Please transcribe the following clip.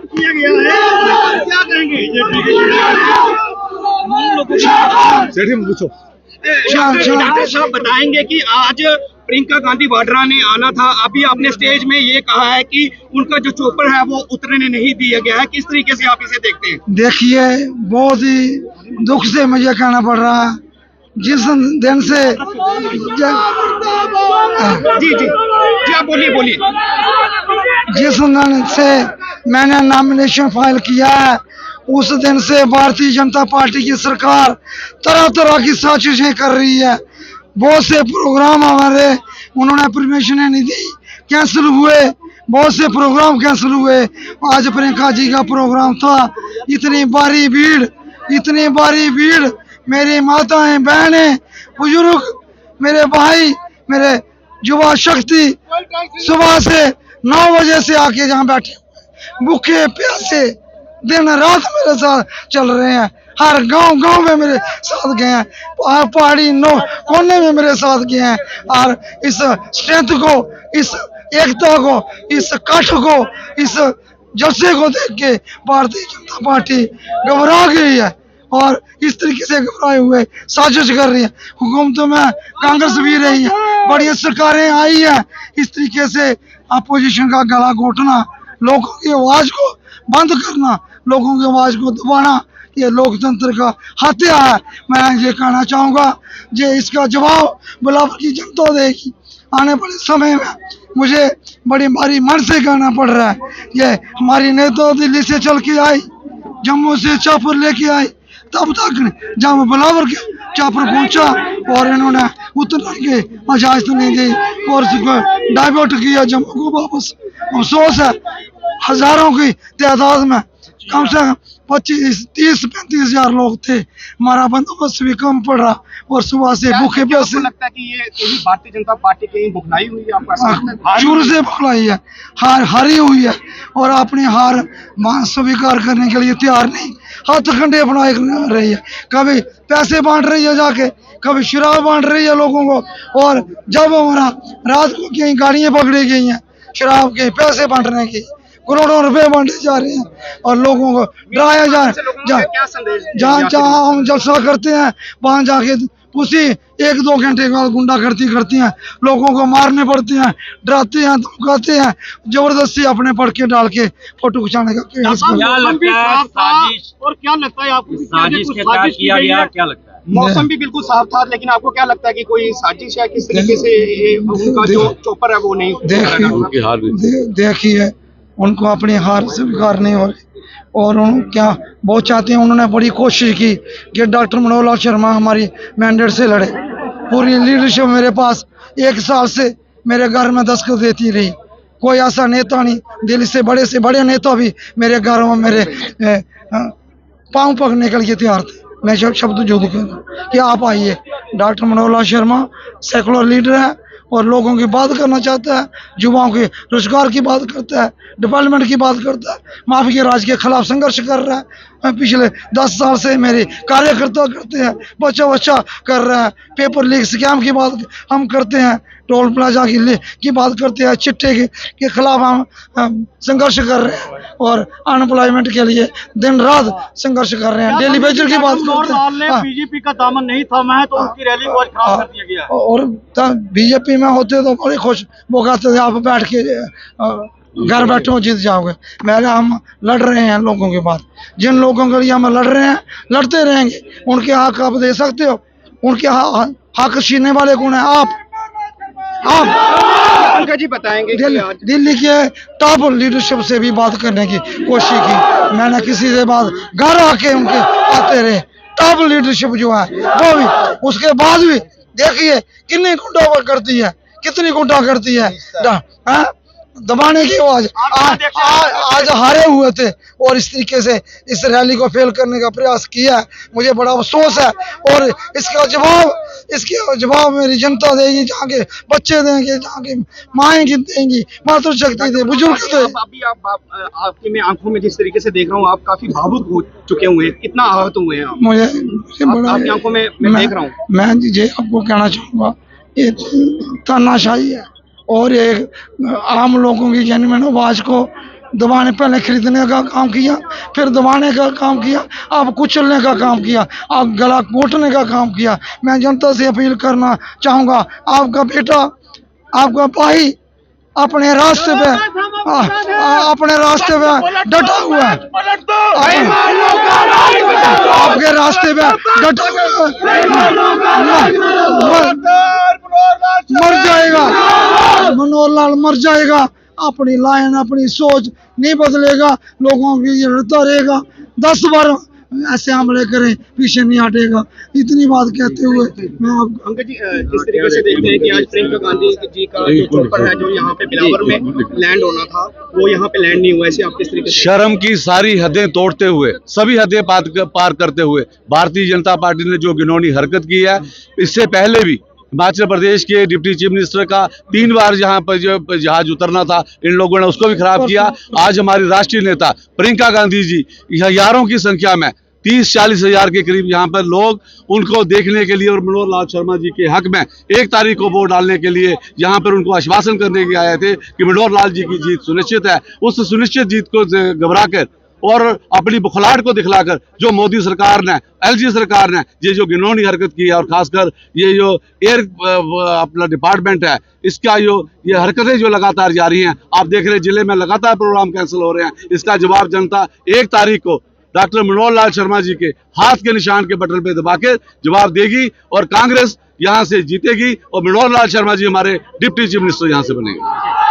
किया गया है, क्या कहेंगे? पूछो। डॉक्टर साहब बताएंगे कि आज प्रियंका गांधी वाड्रा ने आना था, अभी आपने स्टेज में ये कहा है कि उनका जो चॉपर है वो उतरने नहीं दिया गया है, किस तरीके से आप इसे देखते हैं? देखिए, बहुत ही दुख से मुझे कहना पड़ रहा है, जिस दिन से जी जी जी, आप बोलिए। जिस दिन से मैंने नॉमिनेशन फाइल किया है, उस दिन से भारतीय जनता पार्टी की सरकार तरह तरह की साजिशें कर रही है। बहुत से प्रोग्राम हमारे उन्होंने परमिशन नहीं दी, कैंसिल हुए, बहुत से प्रोग्राम कैंसिल हुए। आज प्रियंका जी का प्रोग्राम था, इतनी भारी भीड़, मेरी माताएं, बहनें, बुजुर्ग, मेरे भाई, मेरे युवा शक्ति सुबह से 9 बजे से आके जहाँ बैठे भूखे प्यासे दिन रात मेरे साथ चल रहे हैं। हर गांव में मेरे साथ गए हैं, पहाड़ी कोने में मेरे साथ गए हैं। और इस स्ट्रेंथ को, इस एकता को, इस कठ को, इस जलसे को देख के भारतीय जनता पार्टी घबरा गई है और इस तरीके से घबराए हुए साजिश कर रही है। हुकूमतों में कांग्रेस भी रही है, बड़ी सरकारें आई हैं। इस तरीके से अपोजिशन का गला घोटना, लोगों की आवाज को बंद करना, लोगों की आवाज को दबाना, ये लोकतंत्र का हत्या है। मैं ये कहना चाहूँगा, ये इसका जवाब बिलावल की जनता देगी। आने वाले समय में मुझे बड़ी भारी मन से कहना पड़ रहा है, ये हमारी नेता दिल्ली से चल के आई, जम्मू से चापर लेके आई, तब तक जब बिलावल के चापर पहुंचा और इन्होंने उतरने की इजाजत नहीं दी और उसको डाइवर्ट किया जम्मू को वापस। अफसोस है, हजारों की तादाद में कम से कम 25-30-35 हजार लोग थे, हमारा बंदोबस्त भी कम पड़ रहा और सुबह से भूखे प्यासे। लगता है कि ये भारतीय जनता पार्टी की बुकनाई हुई है आपका? शुरू से बुकनाई है, हारी हुई है और अपनी हार स्वीकार करने के लिए तैयार नहीं, हाथ कंडे अपना रही है। कभी पैसे बांट रही है जाके, कभी शराब बांट रही है लोगों को, और जब हमारा रात को कहीं गाड़ियां पकड़ी गई हैं शराब के पैसे बांटने की, करोड़ों रुपए बांटे जा रहे हैं और लोगों को डराया जा रहा है। जहाँ हम जलसा करते हैं वहाँ जाके उसी 1-2 घंटे बाद गुंडागर्दी करती हैं, लोगों को मारने पड़ते हैं, डराते हैं, धमकाते हैं, जबरदस्ती अपने पर्चे डाल के फोटो खिंचाने का क्या लगता है आपको? साजिश के तहत किया गया, क्या लगता है? मौसम भी बिल्कुल साफ था, लेकिन आपको क्या लगता है कि कोई साजिश है? किस तरीके से उनका जो चॉपर है वो नहीं? देखिए, उनको अपनी हार स्वीकार नहीं हो रही और क्या बहुत चाहते हैं। उन्होंने बड़ी कोशिश की कि डॉक्टर मनोहर शर्मा हमारी मैंडेट से लड़े, पूरी लीडरशिप मेरे पास 1 साल से मेरे घर में दस्तखत देती रही, कोई ऐसा नेता नहीं, दिल्ली से बड़े नेता भी मेरे घर में मेरे पाँव पकड़ने के लिए तैयार थे। मैं शब्द जो कि आप आइए, डॉक्टर मनोहर शर्मा सेकुलर लीडर है और लोगों की बात करना चाहता है, युवाओं के रोजगार की बात करता है, डेवलपमेंट की बात करता है, माफिया राज के खिलाफ संघर्ष कर रहा है। पिछले 10 साल से मेरे कार्यकर्ता करते हैं, बच्चा कर रहा है, पेपर लीक स्कैम की बात हम करते हैं, टोल प्लाजा की बात करते हैं, चिट्टे के खिलाफ हम संघर्ष कर रहे हैं और अनएम्प्लॉयमेंट के लिए दिन रात संघर्ष कर रहे हैं, डेली वेजर की बात करते हैं। बीजेपी का दामन नहीं थामा है तो उनकी रैली को खराब कर दिया गया। और बीजेपी में होते तो बड़े खुश वो कहते थे आप बैठ के घर बैठे हो जीत जाओगे। मैंने हम लड़ रहे हैं लोगों के बाद, जिन लोगों के लिए हम लड़ रहे हैं, लड़ते रहेंगे। उनके हक आप दे सकते हो, उनके हक छीनने वाले कौन है? आप जी बताएंगे। दिल्ली के टॉप लीडरशिप से भी बात करने की कोशिश की मैंने, किसी से बात घर आके उनके आते रहे, टॉप लीडरशिप जो है वो भी, उसके बाद भी देखिए कितनी गुंडा करती है, कितनी गुंडा करती है, दबाने की आवाज। आज हारे हुए थे और इस तरीके से इस रैली को फेल करने का प्रयास किया, मुझे बड़ा अफसोस है। और इसका जवाब मेरी जनता देगी, जहाँ के बच्चे देंगे, जहाँ के माएँ देंगी, मातृशक्ति दे, बुजुर्ग दे। अभी आपकी मैं आंखों में जिस तरीके से देख रहा हूँ, आप काफी भावुक हो चुके हुए हैं, कितना आहत हुए हैं? मुझे आपकी आंखों में मैं देख रहा हूँ। मैं ये आपको कहना चाहूँगा, ये तानाशाही है, और एक आम लोगों की जेन्युइन आवाज को दबाने, पहले खरीदने का काम किया, फिर दबाने का काम किया, अब कुचलने का काम किया, अब गला घोटने का काम किया। मैं जनता से अपील करना चाहूँगा, आपका बेटा, आपका भाई अपने रास्ते पे डटा हुआ है, आपके रास्ते पे डटा मर जाएगा, मनोहर लाल मर जाएगा। अपनी लाइन, अपनी सोच नहीं बदलेगा, लोगों की ये लड़ता रहेगा, 10 बार ऐसे हमले करें, पीछे नहीं हटेगा। इतनी बात कहते हुए मैं आप अंकल जी, किस तरीके से देखते हैं कि आज प्रियंका गांधी जी का जो चोपर है जो यहाँ पे बिलावर में लैंड होना था वो यहाँ पे लैंड नहीं हुआ, ऐसे आप किस तरीके से? शर्म की सारी हदें तोड़ते हुए, सभी हदें पार करते हुए भारतीय जनता पार्टी ने जो घिनौनी हरकत की है, इससे पहले भी हिमाचल प्रदेश के डिप्टी चीफ मिनिस्टर का 3 बार यहाँ पर जो जहाज उतरना था, इन लोगों ने उसको भी खराब किया। आज हमारी राष्ट्रीय नेता प्रियंका गांधी जी हजारों की संख्या में 30-40 हजार के करीब यहाँ पर लोग उनको देखने के लिए और मनोहर लाल शर्मा जी के हक में 1 तारीख को वोट डालने के लिए यहाँ पर उनको आश्वासन करने के आए थे कि मनोहर लाल जी की जीत सुनिश्चित है। उस सुनिश्चित जीत को घबरा कर और अपनी बुखलाहट को दिखलाकर जो मोदी सरकार ने, एलजी सरकार ने ये जो घिनौनी हरकत की है, और खासकर ये जो एयर अपना डिपार्टमेंट है, इसका जो ये हरकतें जो लगातार जारी हैं, आप देख रहे हैं जिले में लगातार प्रोग्राम कैंसिल हो रहे हैं। इसका जवाब जनता 1 तारीख को डॉक्टर मनोहर लाल शर्मा जी के हाथ के निशान के बटन पे दबा के जवाब देगी और कांग्रेस यहाँ से जीतेगी और मनोहर लाल शर्मा जी हमारे डिप्टी चीफ मिनिस्टर यहाँ से बनेंगे।